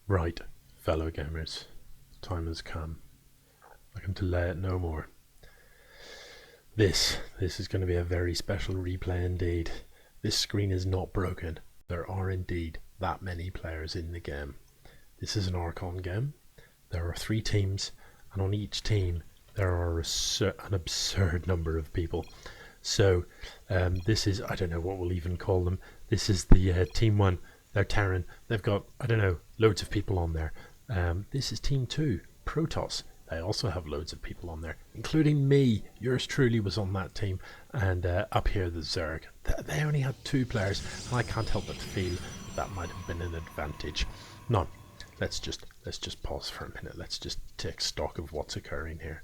Right, fellow gamers, time has come. I can delay it no more. This is going to be a very special replay indeed. This screen is not broken. There are indeed that many players in the game. This is an Archon game. There are 3 teams, and on each team there are an absurd number of people. So this is, I don't know what we'll even call them. This is the team 1. They're Terran. They've got, I don't know, loads of people on there. This is team 2, Protoss. They also have loads of people on there, including me. Yours truly was on that team. And up here, the Zerg. They only had 2 players, and I can't help but feel that might have been an advantage. No, let's just pause for a minute. Let's just take stock of what's occurring here.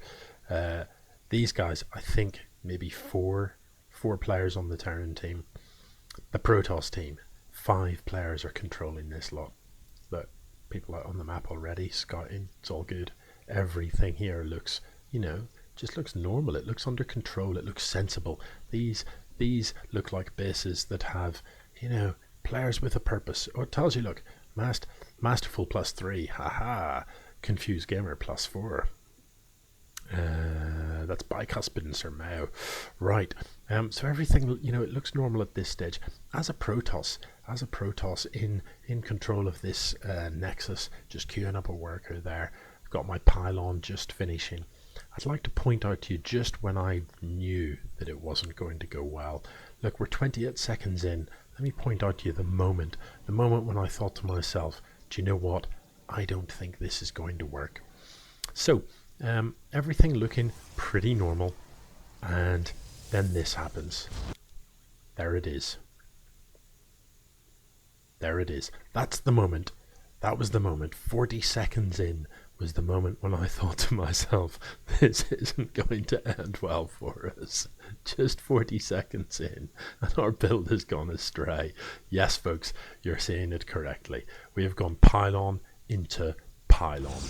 These guys, I think, maybe four players on the Terran team. The Protoss team, 5 players are controlling this lot. Look, people out on the map already, scouting, it's all good. Everything here looks, just looks normal. It looks under control. It looks sensible. These look like bases that have, players with a purpose. Oh, it tells you, look, Masterful +3, haha, Confused Gamer +4. That's bicuspid and Sir Mao. Right. So everything, it looks normal at this stage. As a Protoss in control of this Nexus, just queuing up a worker there. I've got my pylon just finishing. I'd like to point out to you just when I knew that it wasn't going to go well. Look, we're 28 seconds in. Let me point out to you the moment when I thought to myself, do you know what? I don't think this is going to work. So, everything looking pretty normal, and then this happens. There it is. There it is. That's the moment. That was the moment. 40 seconds in was the moment when I thought to myself, this isn't going to end well for us. Just 40 seconds in, and our build has gone astray. Yes, folks, you're seeing it correctly. We have gone pylon into pylon.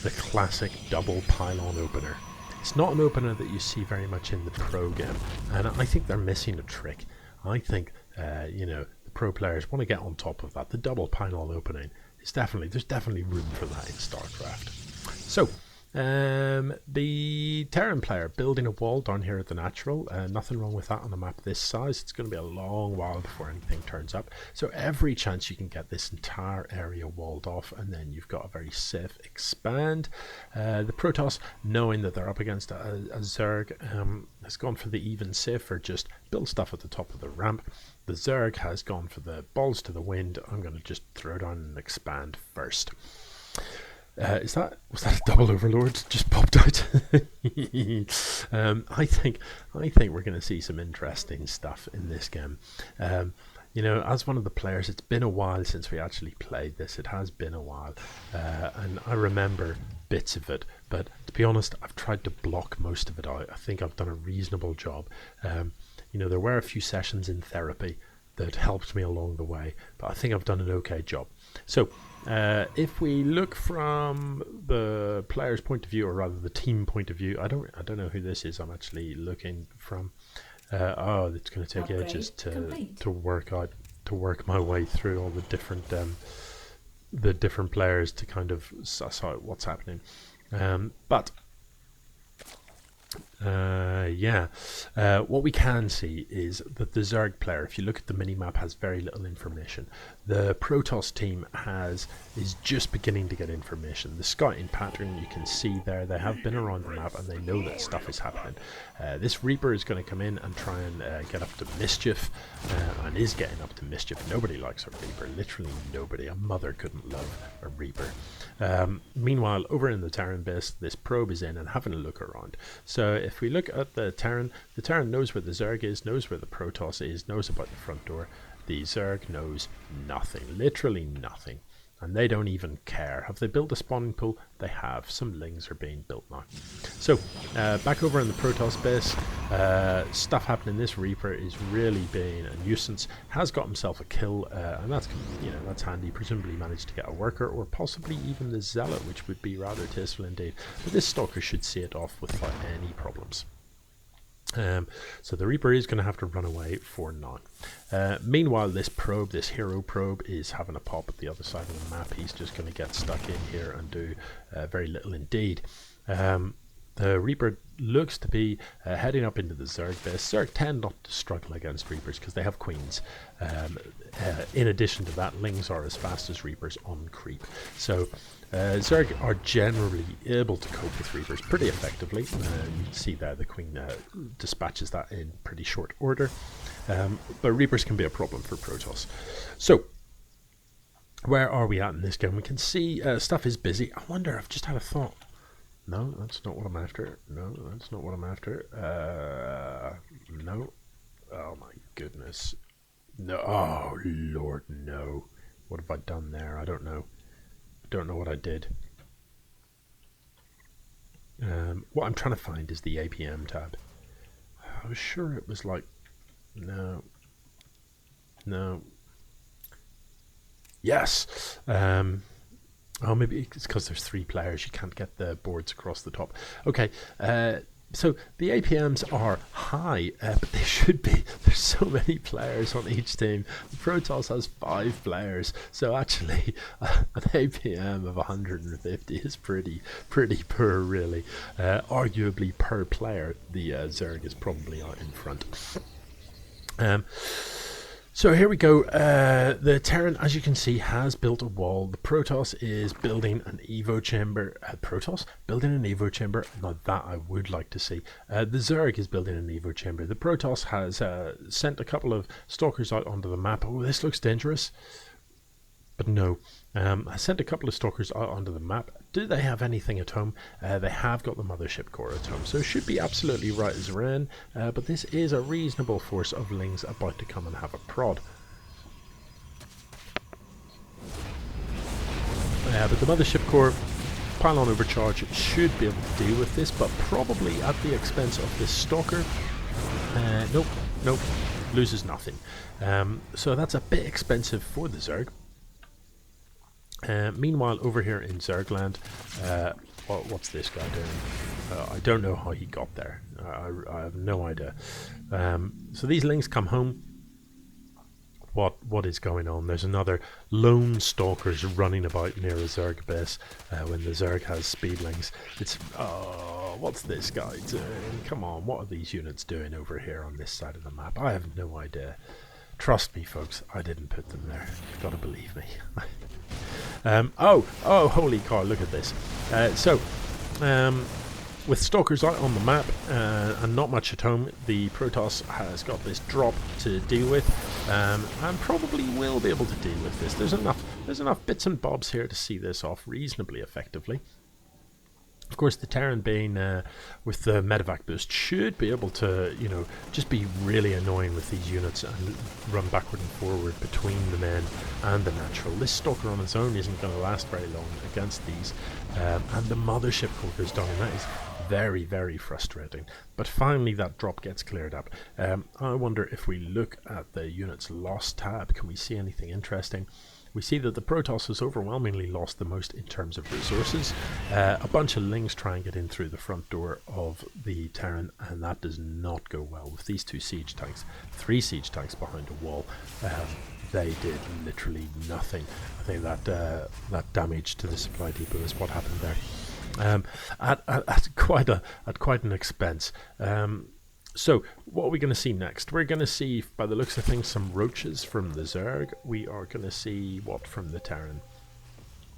The classic double pylon opener. It's not an opener that you see very much in the pro game, and I think they're missing a trick. I think, the pro players want to get on top of that. The double pylon opening is there's definitely room for that in StarCraft. So, the Terran player building a wall down here at the natural. Nothing wrong with that on a map this size. It's going to be a long while before anything turns up. So every chance you can get this entire area walled off, and then you've got a very safe expand. The Protoss, knowing that they're up against a Zerg, has gone for the even safer, just build stuff at the top of the ramp. The Zerg has gone for the balls to the wind. I'm going to just throw down and expand first. Was that a double overlord just popped out? I think we're going to see some interesting stuff in this game. As one of the players, it's been a while since we actually played this. It has been a while, and I remember bits of it. But to be honest, I've tried to block most of it out. I think I've done a reasonable job. There were a few sessions in therapy that helped me along the way, but I think I've done an okay job. So, if we look from the player's point of view, or rather the team point of view, I don't know who this is. I'm actually looking from. It's going to take ages to work my way through all the different players to kind of suss out what's happening. What we can see is that the Zerg player, if you look at the minimap, has very little information. The Protoss team is just beginning to get information. The scouting pattern you can see there, they have been around the map and they know that stuff is happening. This Reaper is going to come in and try and get up to mischief, and is getting up to mischief. Nobody likes a Reaper, literally nobody. A mother couldn't love a Reaper. Meanwhile, over in the Terran base, this probe is in and having a look around. So if we look at the Terran knows where the Zerg is, knows where the Protoss is, knows about the front door. The Zerg knows nothing, literally nothing, and they don't even care. Have they built a spawning pool? They have. Some lings are being built now. So back over in the Protoss base, stuff happening. This Reaper is really being a nuisance. Has got himself a kill, and that's handy. Presumably managed to get a worker, or possibly even the Zealot, which would be rather tasteful indeed. But this Stalker should see it off without any problems. So the Reaper is going to have to run away for now. Meanwhile, this hero probe, is having a pop at the other side of the map. He's just going to get stuck in here and do very little indeed. The Reaper looks to be heading up into the Zerg base. Zerg tend not to struggle against Reapers because they have queens. In addition to that, Lings are as fast as Reapers on creep. So Zerg are generally able to cope with Reapers pretty effectively. You can see there the queen dispatches that in pretty short order. But Reapers can be a problem for Protoss. So where are we at in this game? We can see stuff is busy. I wonder, I've just had a thought. No, that's not what I'm after. No, that's not what I'm after. No. Oh my goodness. No. Oh Lord, no. What have I done there? I don't know. I don't know what I did. What I'm trying to find is the APM tab. I was sure it was like... No. No. Yes! Oh, maybe it's because there's 3 players. You can't get the boards across the top. Okay, so the APMs are high, but they should be. There's so many players on each team. Protoss has 5 players, so actually an APM of 150 is pretty poor, really. Arguably per player, the Zerg is probably out in front. So here we go. The Terran, as you can see, has built a wall. The Protoss is building an Evo chamber. Protoss building an Evo chamber. Now that I would like to see. The Zerg is building an Evo chamber. The Protoss has sent a couple of stalkers out onto the map. Oh, this looks dangerous. But no. I sent a couple of stalkers out onto the map. Do they have anything at home? They have got the mothership core at home, so it should be absolutely right as rain. But this is a reasonable force of Lings about to come and have a prod. But the mothership core, pylon overcharge, should be able to deal with this, but probably at the expense of this stalker. Nope, loses nothing. So that's a bit expensive for the Zerg. Meanwhile, over here in Zergland, what's this guy doing? I don't know how he got there. I have no idea. So these Lings come home. What is going on? There's another lone stalkers running about near a Zerg base when the Zerg has speedlings. It's what's this guy doing? Come on, what are these units doing over here on this side of the map? I have no idea. Trust me, folks, I didn't put them there. You've got to believe me. Oh, holy cow, look at this. With stalkers out on the map and not much at home, the Protoss has got this drop to deal with, and probably will be able to deal with this. There's enough bits and bobs here to see this off reasonably effectively. Of course, the Terran being with the medevac boost should be able to, just be really annoying with these units and run backward and forward between the men and the natural. This stalker on its own isn't going to last very long against these, and the mothership core goes down. That is very, very frustrating. But finally, that drop gets cleared up. I wonder if we look at the units lost tab, can we see anything interesting? We see that the Protoss has overwhelmingly lost the most in terms of resources. A bunch of Lings try and get in through the front door of the Terran, and that does not go well with these 2 siege tanks. 3 siege tanks behind a wall. They did literally nothing. I think that damage to the supply depot is what happened there. At quite an expense. So, what are we going to see next? We're going to see, by the looks of things, some roaches from the Zerg. We are going to see what from the Terran?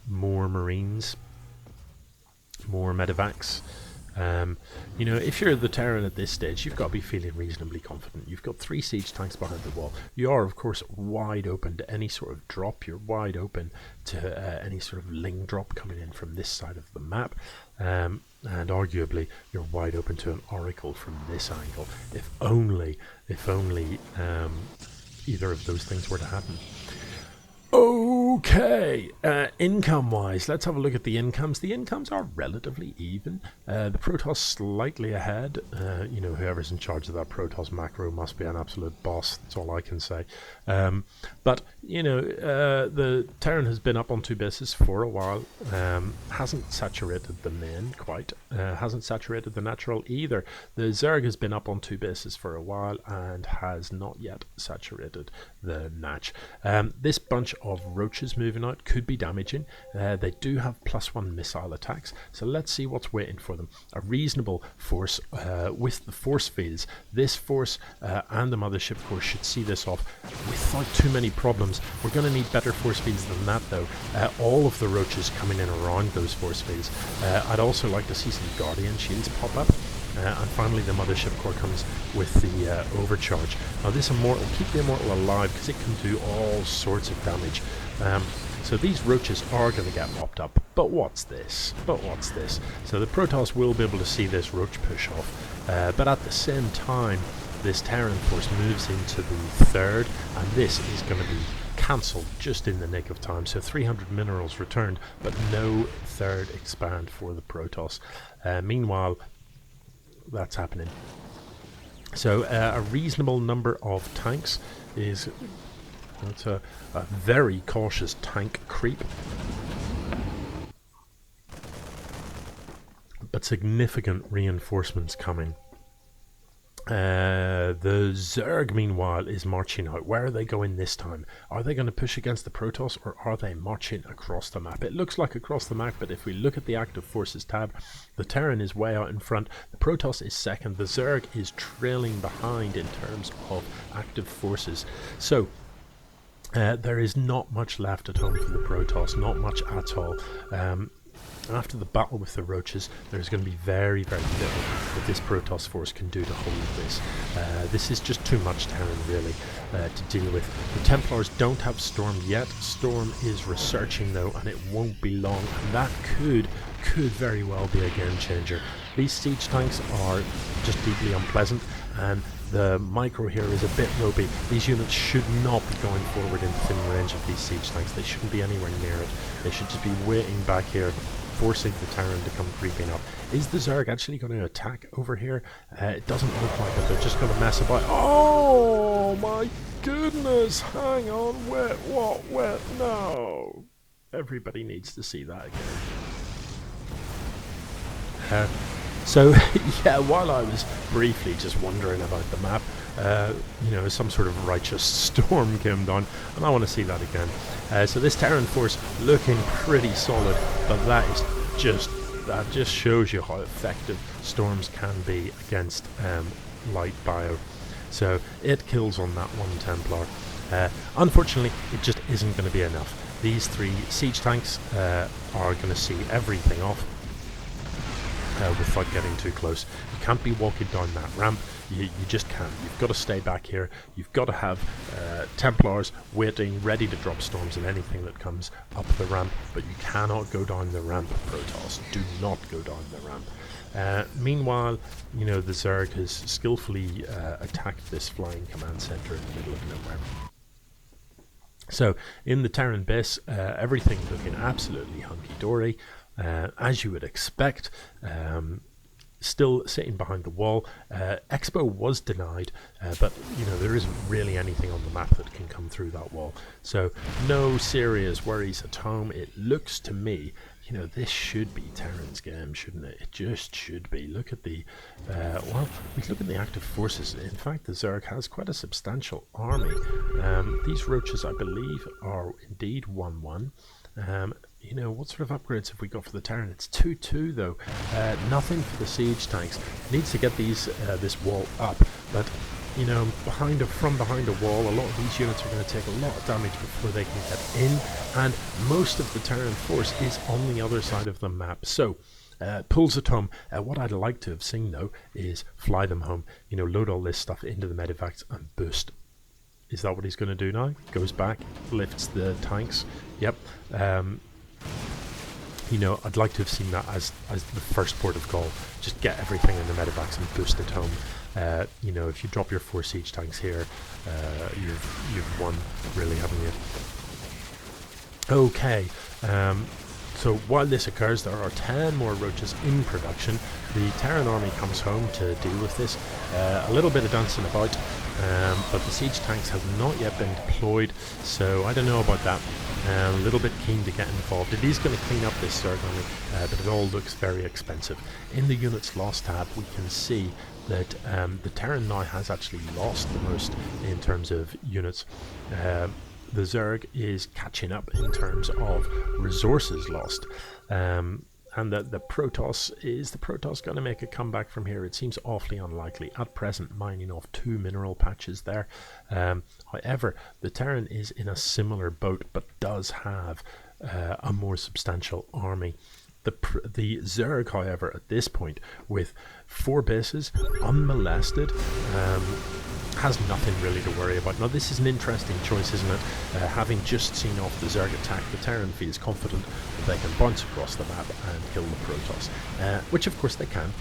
More Marines. More medevacs. If you're the Terran at this stage, you've got to be feeling reasonably confident. You've got 3 siege tanks behind the wall. You are, of course, wide open to any sort of drop. You're wide open to any sort of Ling drop coming in from this side of the map. And arguably, you're wide open to an Oracle from this angle. If only either of those things were to happen. Oh Okay, income-wise, let's have a look at the incomes. The incomes are relatively even. The Protoss slightly ahead. You know, whoever's in charge of that Protoss macro must be an absolute boss. That's all I can say. But, you know, the Terran has been up on 2 bases for a while. Hasn't saturated the main quite. Hasn't saturated the natural either. The Zerg has been up on 2 bases for a while and has not yet saturated the natch. This bunch of roaches moving out could be damaging. They do have +1 missile attacks, so let's see what's waiting for them. A reasonable force with the force fields. This force and the mothership course should see this off without too many problems. We're going to need better force fields than that though. All of the roaches coming in around those force fields. I'd also like to see some guardian shields pop up. And finally the mothership core comes with the overcharge. Now this immortal, keep the immortal alive because it can do all sorts of damage. So these roaches are going to get popped up. But what's this? So the Protoss will be able to see this roach push off. But at the same time, this Terran force moves into the 3rd, and this is going to be cancelled just in the nick of time. So 300 minerals returned, but no 3rd expand for the Protoss. Meanwhile, that's happening. So a reasonable number of tanks is that's a very cautious tank creep, but significant reinforcements coming. The Zerg meanwhile is marching out. Where are they going this time? Are they going to push against the Protoss, or are they marching across the map? It looks like across the map, but if we look at the active forces tab, the Terran is way out in front, the Protoss is second, the Zerg is trailing behind in terms of active forces. So there is not much left at home for the Protoss, not much at all. After the battle with the roaches, there's going to be very, very little that this Protoss force can do to hold this. This is just too much Terran, really, to deal with. The Templars don't have Storm yet. Storm is researching, though, and it won't be long. And that could very well be a game changer. These siege tanks are just deeply unpleasant, and the micro here is a bit ropey. These units should not be going forward in thin range of these siege tanks. They shouldn't be anywhere near it. They should just be waiting back here, forcing the Terran to come creeping up. Is the Zerg actually going to attack over here? It doesn't look like it. They're just going to mess about. Oh my goodness! Hang on, wet, what, wet? No! Everybody needs to see that again. So, yeah, while I was briefly just wondering about the map, you know, some sort of righteous storm came down, and I want to see that again. So this Terran force looking pretty solid, but that just shows you how effective storms can be against light bio. So it kills on that one Templar. Unfortunately, it just isn't going to be enough. These 3 siege tanks are going to see everything off. Without getting too close. You can't be walking down that ramp. You just can't. You've got to stay back here. You've got to have Templars waiting, ready to drop storms and anything that comes up the ramp, but you cannot go down the ramp, Protoss. Do not go down the ramp. Meanwhile, you know, the Zerg has skillfully attacked this flying command center in the middle of nowhere. So, in the Terran base, everything looking absolutely hunky-dory. As you would expect, still sitting behind the wall. Expo was denied, but you know, there isn't really anything on the map that can come through that wall. So no serious worries at home. It looks to me, you know, this should be Terran's game, shouldn't it? It just should be. Look at the, well, we look at the active forces. In fact, the Zerg has quite a substantial army. These roaches, I believe, are indeed 1-1. You know, what sort of upgrades have we got for the Terran? It's 2-2 though. Nothing for the siege tanks. Needs to get these this wall up, but you know, from behind a wall, a lot of these units are going to take a lot of damage before they can get in, and most of the Terran force is on the other side of the map. So pulls it home. What I'd like to have seen though is fly them home. You know, load all this stuff into the medevacts and boost. Is that what he's going to do now? Goes back, lifts the tanks. Yep. You know, I'd like to have seen that as the first port of call. Just get everything in the medevacs and boost it home. You know, if you drop your 4 siege tanks here, you've won, really, haven't you? So, you know, I'd like to have seen that as the first port of call. Just get everything in the medevacs and boost it home. You know, if you drop your 4 siege tanks here, you've won, really, haven't you? So, you know, I'd like to have seen that as the first port of call. Just get everything in the medevacs and boost it home. You know, if you drop your 4 siege tanks here, you've won, really, haven't you? Okay, so while this occurs, there are 10 more roaches in production. The Terran army comes home to deal with this. A little bit of dancing about, but the siege tanks have not yet been deployed, so I don't know about that. A little bit keen to get involved. It is going to clean up this Zerg army, but it all looks very expensive. In the units lost tab, we can see that the Terran now has actually lost the most in terms of units. The Zerg is catching up in terms of resources lost. And the Protoss, is the Protoss going to make a comeback from here? It seems awfully unlikely. At present, mining off 2 mineral patches there. However, the Terran is in a similar boat, but does have a more substantial army. The Zerg, however, at this point, with 4 bases, unmolested, has nothing really to worry about. Now, this is an interesting choice, isn't it? Having just seen off the Zerg attack, the Terran feels confident that they can bounce across the map and kill the Protoss, which of course they can,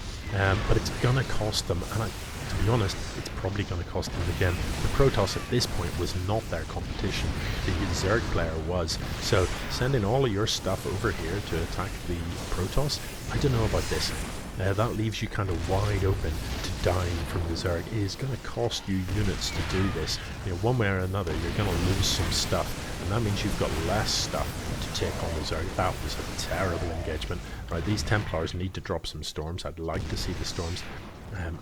but it's gonna cost them, and to be honest, it's probably going to cost them again. The Protoss at this point was not their competition, the Zerg player was, so sending all of your stuff over here to attack the Protoss, I don't know about this. That leaves you kind of wide open to dying from the Zerg. It is going to cost you units to do this. You know, one way or another, you're going to lose some stuff, and that means you've got less stuff to take on the Zerg. That was a terrible engagement. Right, these Templars need to drop some storms. I'd like to see the storms. And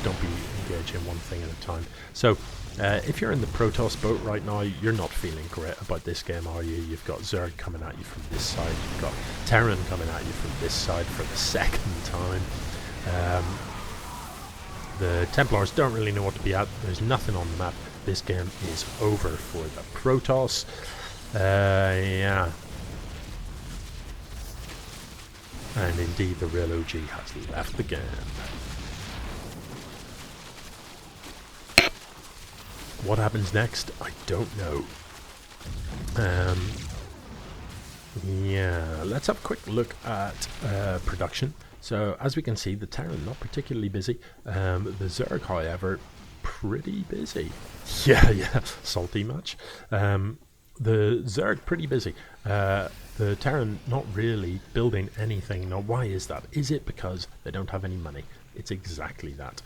don't be engaging one thing at a time. So if you're in the Protoss boat right now, you're not feeling great about this game, are you? You've got Zerg coming at you from this side, you've got Terran coming at you from this side for the second time. The Templars don't really know what to be at. There's nothing on the map. This game is over for the Protoss. Yeah. And indeed the real OG has left the game. What happens next? I don't know. Yeah, let's have a quick look at production. So as we can see, the Terran not particularly busy. The Zerg, however, pretty busy. Yeah, salty much. The Zerg pretty busy. The Terran not really building anything. Now, why is that? Is it because they don't have any money? It's exactly that.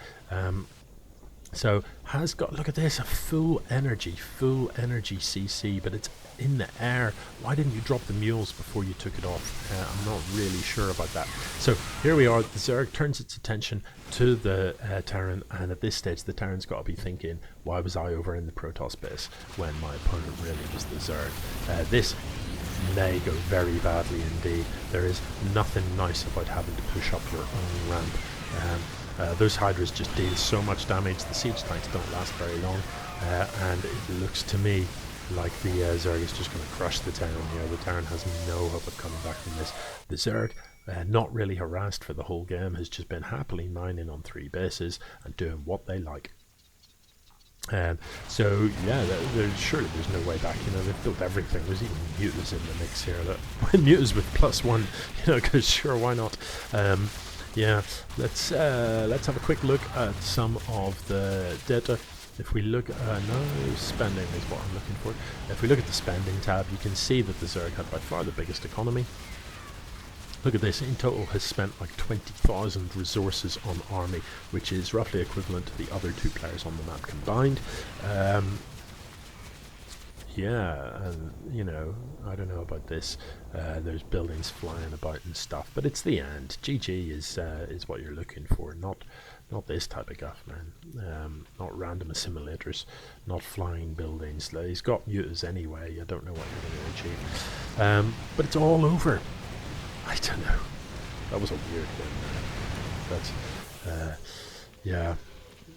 So has got, look at this, a full energy CC, but it's in the air. Why didn't you drop the mules before you took it off? I'm not really sure about that. So here we are, the Zerg turns its attention to the Terran, and at this stage the Terran's got to be thinking, why was I over in the Protoss base when my opponent really was the Zerg? This may go very badly indeed. There is nothing nice about having to push up your own ramp. Those Hydras just deal so much damage. The siege tanks don't last very long, and it looks to me like the Zerg is just going to crush the Terran here. The Terran has no hope of coming back from this. The Zerg, not really harassed for the whole game, has just been happily mining on 3 bases and doing what they like. So yeah, surely there's no way back. They've built everything. There's even mutas in the mix here. Mutas with +1, because sure, why not? Yeah, let's have a quick look at some of the data. If we look, no, spending is what I'm looking for. If we look at the spending tab, you can see that the Zerg had by far the biggest economy. Look at this, in total has spent like 20,000 resources on army, which is roughly equivalent to the other 2 players on the map combined. Yeah, and I don't know about this. There's buildings flying about and stuff, but it's the end. GG is what you're looking for, not this type of guff, man. Not random assimilators, not flying buildings. He's got mutas anyway. I don't know what you're going to achieve, but it's all over. I don't know. That was a weird one, but yeah.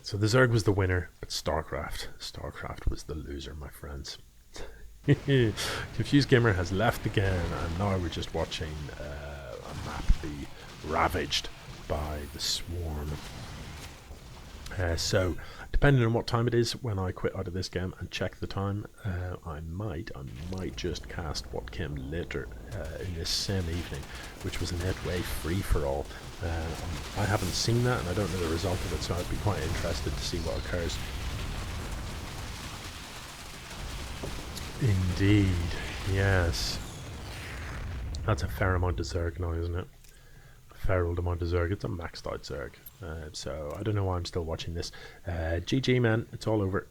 So the Zerg was the winner, but StarCraft was the loser, my friends. Confused Gamer has left the game, and now we're just watching a map be ravaged by the swarm. So depending on what time it is when I quit out of this game and check the time, I might just cast what came later in this same evening, which was an 8-way free-for-all. I haven't seen that, and I don't know the result of it, so I'd be quite interested to see what occurs. Indeed. Yes. That's a fair amount of Zerg now, isn't it? A fair old amount of Zerg. It's a maxed out Zerg. So I don't know why I'm still watching this. GG, man. It's all over.